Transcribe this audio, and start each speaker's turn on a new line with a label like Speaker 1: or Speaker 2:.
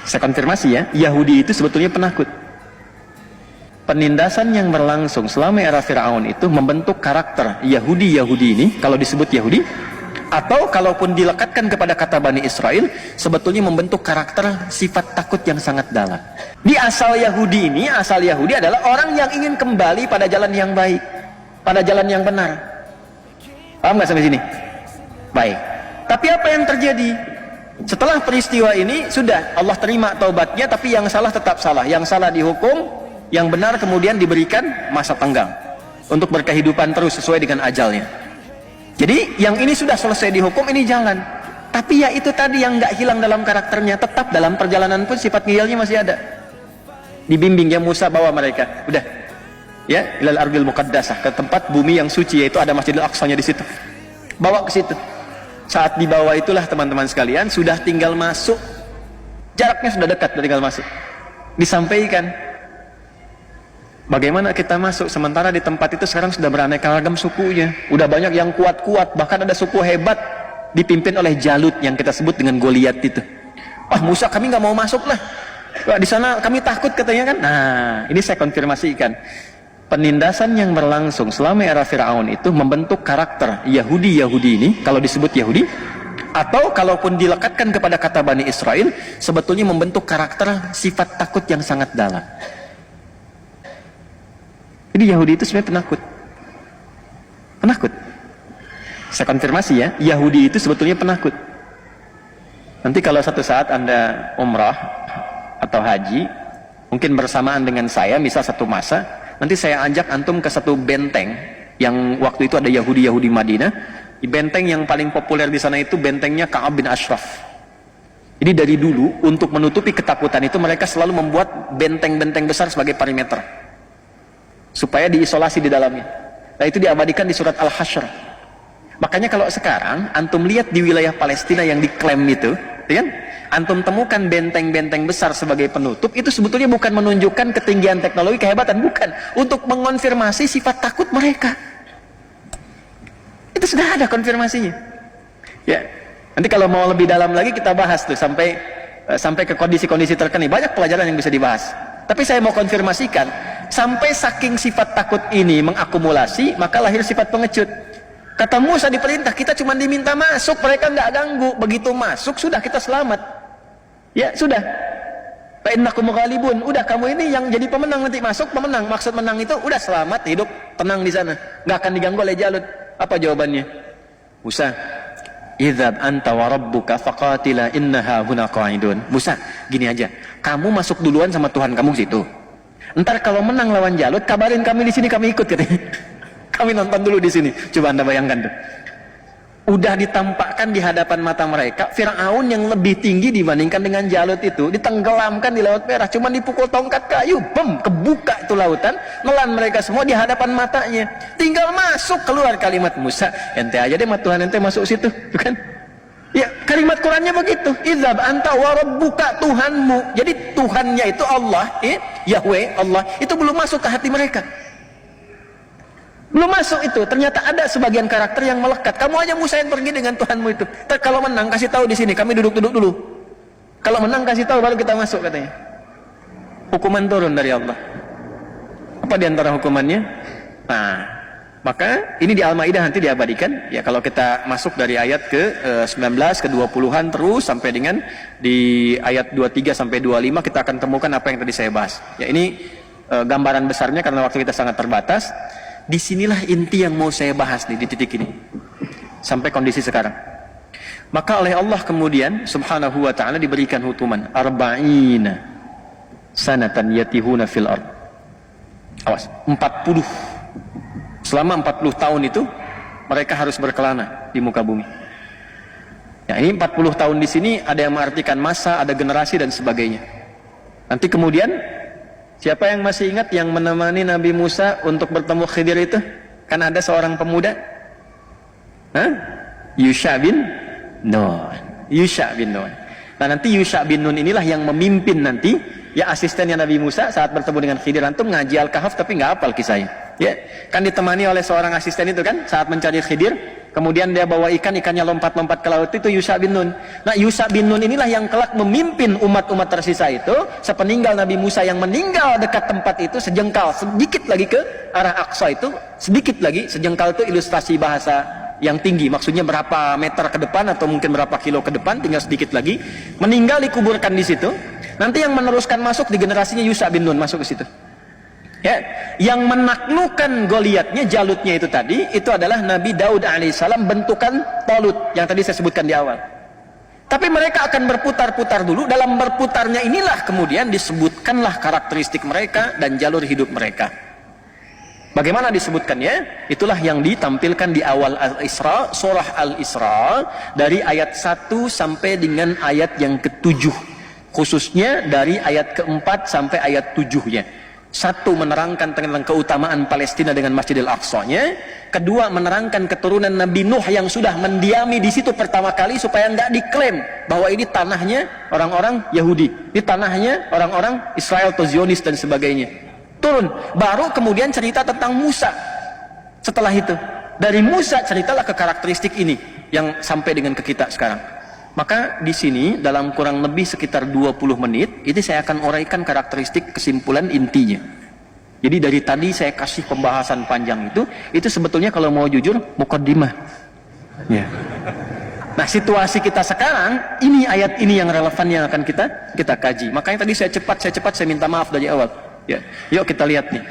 Speaker 1: Saya konfirmasi ya, Yahudi itu sebetulnya penakut. Penindasan yang berlangsung selama era Fir'aun itu membentuk karakter Yahudi ini, kalau disebut Yahudi, atau kalaupun dilekatkan kepada kata Bani Israel, sebetulnya membentuk karakter sifat takut yang sangat dalam. Di asal Yahudi ini, asal Yahudi adalah orang yang ingin kembali pada jalan yang baik, pada jalan yang benar. Paham nggak sampai sini? Baik. Tapi apa yang terjadi? Setelah peristiwa ini, sudah Allah terima taubatnya, tapi yang salah tetap salah. Yang salah dihukum, yang benar kemudian diberikan masa tenggang untuk berkehidupan terus sesuai dengan ajalnya. Jadi yang ini sudah selesai dihukum, ini jalan. Tapi ya itu tadi yang nggak hilang dalam karakternya, tetap dalam perjalanan pun sifat ngiyalnya masih ada. Dibimbing ya Musa, bawa mereka, udah ya ilal ardil muqaddasah, ke tempat bumi yang suci, yaitu ada Masjidil Aqsanya di situ. Bawa ke situ. Saat dibawa itulah teman-teman sekalian, sudah tinggal masuk, jaraknya sudah dekat, sudah tinggal masuk. Disampaikan bagaimana kita masuk, sementara di tempat itu sekarang sudah beraneka ragam sukunya, udah banyak yang kuat-kuat, bahkan ada suku hebat dipimpin oleh Jalut yang kita sebut dengan Goliat itu. Wah Musa, kami nggak mau masuk lah, di sana kami takut katanya kan. Nah ini saya konfirmasikan, penindasan yang berlangsung selama era Fir'aun itu membentuk karakter Yahudi ini, kalau disebut Yahudi, atau kalaupun dilekatkan kepada kata Bani Israel, sebetulnya membentuk karakter sifat takut yang sangat dalam. Jadi Yahudi itu sebenarnya penakut. Saya konfirmasi ya, Yahudi itu sebetulnya penakut. Nanti kalau satu saat Anda umrah atau haji, mungkin bersamaan dengan saya, misal satu masa, nanti saya ajak antum ke satu benteng yang waktu itu ada Yahudi Madinah. Di benteng yang paling populer di sana itu bentengnya Ka'ab bin Ashraf. Jadi dari dulu untuk menutupi ketakutan itu mereka selalu membuat benteng-benteng besar sebagai perimeter supaya diisolasi di dalamnya. Nah itu diabadikan di surat Al-Hasyr. Makanya kalau sekarang antum lihat di wilayah Palestina yang diklaim itu, ya kan? Antum temukan benteng-benteng besar sebagai penutup, itu sebetulnya bukan menunjukkan ketinggian teknologi, kehebatan, bukan, untuk mengonfirmasi sifat takut mereka. Itu sudah ada konfirmasinya. Ya, nanti kalau mau lebih dalam lagi kita bahas tuh sampai ke kondisi-kondisi terkini. Banyak pelajaran yang bisa dibahas. Tapi saya mau konfirmasikan, sampai saking sifat takut ini mengakumulasi, maka lahir sifat pengecut. Kata Musa diperintah, kita cuma diminta masuk, mereka nggak ganggu. Begitu masuk, sudah kita selamat. Ya sudah, fa innakum ghalibun, udah kamu ini yang jadi pemenang, nanti masuk pemenang. Maksud menang itu udah selamat, hidup tenang di sana, nggak akan diganggu oleh Jalut. Apa jawabannya? Musa, idzab anta wa rabbuka faqatila innaha huna qa'idun. Musa, gini aja, kamu masuk duluan sama Tuhan kamu situ. Entar kalau menang lawan Jalut, kabarin kami di sini, kami ikut katanya. Kami nonton dulu di sini. Coba Anda bayangkan tuh. Udah ditampakkan di hadapan mata mereka, Fir'aun yang lebih tinggi dibandingkan dengan Jalut itu, ditenggelamkan di Laut Merah, cuma dipukul tongkat kayu, bem, kebuka itu lautan, nelan mereka semua di hadapan matanya. Tinggal masuk, keluar kalimat Musa, ente aja deh, Tuhan ente masuk situ, bukan? Ya, kalimat Qurannya begitu. Idzab anta wa rabbuka, Tuhanmu. Jadi Tuhannya itu Allah, Yahweh, Allah, itu belum masuk ke hati mereka. Belum masuk itu. Ternyata ada sebagian karakter yang melekat. Kamu aja Musa yang pergi dengan Tuhanmu itu. Kalau menang kasih tahu di sini, kami duduk-duduk dulu. Kalau menang kasih tahu baru kita masuk katanya. Hukuman turun dari Allah. Apa di antara hukumannya? Nah, maka ini di Al-Maidah nanti diabadikan. Ya kalau kita masuk dari ayat ke 19 ke 20-an terus sampai dengan di ayat 23 sampai 25 kita akan temukan apa yang tadi saya bahas. Ya ini gambaran besarnya karena waktu kita sangat terbatas. Disinilah inti yang mau saya bahas nih di titik ini sampai kondisi sekarang. Maka oleh Allah kemudian subhanahu wa ta'ala diberikan hukuman arba'ina sanatan yatihuna fil ard. Awas, 40. Selama 40 tahun itu mereka harus berkelana di muka bumi. Ya, ini 40 tahun di sini ada yang mengartikan masa, ada generasi dan sebagainya. Nanti kemudian siapa yang masih ingat yang menemani Nabi Musa untuk bertemu Khidir itu? Kan ada seorang pemuda, Yusha bin Nun. Yusha bin Nun. Nah nanti Yusha bin Nun inilah yang memimpin nanti, ya asistennya Nabi Musa saat bertemu dengan Khidir. Antum ngaji Al-Kahf tapi nggak hafal kisahnya. Ya, kan ditemani oleh seorang asisten itu kan saat mencari Khidir. kemudian dia bawa ikan, ikannya lompat-lompat ke laut, itu Yusha bin Nun. Nah, Yusha bin Nun inilah yang kelak memimpin umat-umat tersisa itu sepeninggal Nabi Musa yang meninggal dekat tempat itu sejengkal, sedikit lagi ke arah Aqsa itu, sedikit lagi, sejengkal itu ilustrasi bahasa yang tinggi, maksudnya berapa meter ke depan atau mungkin berapa kilo ke depan, tinggal sedikit lagi, meninggal dikuburkan di situ. Nanti yang meneruskan masuk di generasinya Yusha bin Nun masuk ke situ. Ya, yang menaklukkan Goliatnya, Jalutnya itu tadi, itu adalah Nabi Daud alaihissalam bentukan Talut yang tadi saya sebutkan di awal. Tapi mereka akan berputar-putar dulu. Dalam berputarnya inilah kemudian disebutkanlah karakteristik mereka dan jalur hidup mereka. Bagaimana disebutkannya? Itulah yang ditampilkan di awal Al-Isra, surah Al-Isra, dari ayat 1 sampai dengan ayat yang ke-7, khususnya dari ayat ke-4 sampai ayat 7-nya. Satu, menerangkan tentang keutamaan Palestina dengan Masjidil Aqsa-nya. Kedua, menerangkan keturunan Nabi Nuh yang sudah mendiami di situ pertama kali supaya nggak diklaim bahwa ini tanahnya orang-orang Yahudi, ini tanahnya orang-orang Israel atau Zionis dan sebagainya. Turun, baru kemudian cerita tentang Musa. Setelah itu, dari Musa ceritalah ke karakteristik ini yang sampai dengan ke kita sekarang. Maka di sini dalam kurang lebih sekitar 20 menit ini saya akan uraikan karakteristik kesimpulan intinya. Jadi dari tadi saya kasih pembahasan panjang itu sebetulnya kalau mau jujur muqaddimah. Ya. Nah, situasi kita sekarang ini ayat ini yang relevan yang akan kita kaji. Makanya tadi saya cepat saya minta maaf dari awal. Ya. Yuk kita lihat nih.